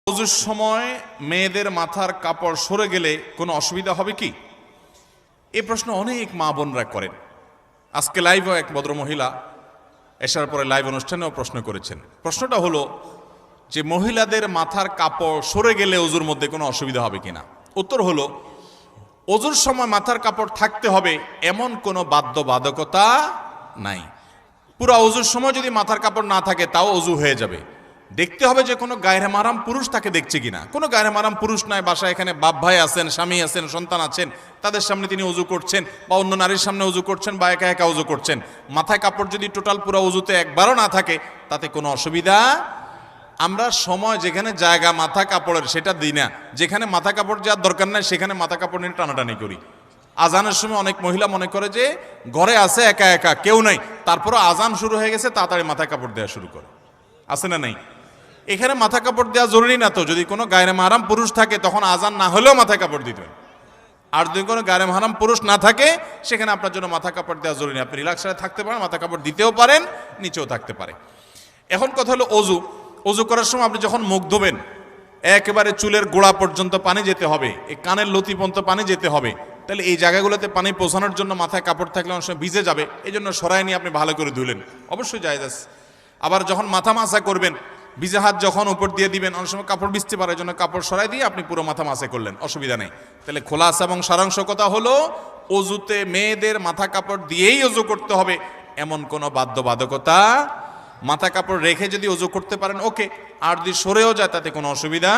ওযুর সময় মেয়েদের মাথার কাপড় সরে গেলে কোনো অসুবিধা হবে কি? এই প্রশ্ন অনেক মা বোনরা করেন। আজকে লাইভও এক ভদ্রমহিলা এসার পরে লাইভ অনুষ্ঠানেও প্রশ্ন করেছেন। প্রশ্নটা হলো যে মহিলাদের মাথার কাপড় সরে গেলে ওযুর মধ্যে কোনো অসুবিধা হবে কিনা। উত্তর হলো ওযুর সময় মাথার কাপড় থাকতে হবে এমন কোনো বাধ্যবাধকতা নাই। পুরো ওযুর সময় যদি মাথার কাপড় না থাকে তাও ওযু হয়ে যাবে। দেখতে হবে যে কোনো গায়রে মাহরাম পুরুষ তাকে দেখছে কিনা। কোনো গায়রে মাহরাম পুরুষ নাই, বাসায় এখানে বাপ ভাই আছেন, স্বামী আছেন, সন্তান আছেন, তাদের সামনে তিনি ওযু করছেন বা অন্য নারীর সামনে ওযু করছেন বা একা একা ওযু করছেন। মাথায় কাপড় যদি টোটাল পুরো ওযুতে একবারও না থাকে তাতে কোনো অসুবিধা। আমরা সময় যেখানে জায়গা মাথা কাপড়ের সেটা দিই না, যেখানে মাথা কাপড় যাওয়ার দরকার নাই সেখানে মাথা কাপড় নিয়ে টানাটানি করি। আজানের সময় অনেক মহিলা মনে করে যে ঘরে আছে একা একা কেউ নাই, তারপরও আজান শুরু হয়ে গেছে তাড়াতাড়ি মাথায় কাপড় দেওয়া শুরু করে। আছে না নাই? এখানে মাথা কাপড় দেওয়া জরুরি না তো। যদি কোনো গায়রে মাহরাম পুরুষ থাকে তখন আজান না হলেও মাথায় কাপড় দিতেন। আর যদি কোনো গায়রে মাহরাম পুরুষ না থাকে সেখানে আপনার জন্য মাথা কাপড় দেওয়া জরুরি। আপনি রিল্যাক্সে থাকতে পারেন, মাথা কাপড় দিতেও পারেন, নিচেও থাকতে পারে। এখন কথা হলো ওযু। ওযু করার সময় আপনি যখন মুখ ধোবেন একেবারে চুলের গোড়া পর্যন্ত পানি যেতে হবে, এই কানের লতি পর্যন্ত পানি যেতে হবে। তাহলে এই জায়গাগুলোতে পানি পৌঁছানোর জন্য মাথায় কাপড় থাকলে অনেক সময় ভিজে যাবে, এই জন্য সরাই নিয়ে আপনি ভালো করে ধুলেন, অবশ্যই জায়েজ আছে। আবার যখন মাথা মাসা করবেন ভিজে হাত যখন উপর দিয়ে দিবেন অনেক সময় কাপড় ভিজতে পারে, এই জন্য কাপড় সরাই দিয়ে আপনি পুরো মাথা মাসা করলেন, অসুবিধা নেই। তাহলে খোলাসা এবং সারাংশ কথা হলো ওযুতে মেয়েদের মাথা কাপড় দিয়েই ওযু করতে হবে এমন কোনো বাধ্যবাধকতা। মাথা কাপড় রেখে যদি ওযু করতে পারেন ওকে, আর যদি সরেও যায় তাতে কোনো অসুবিধা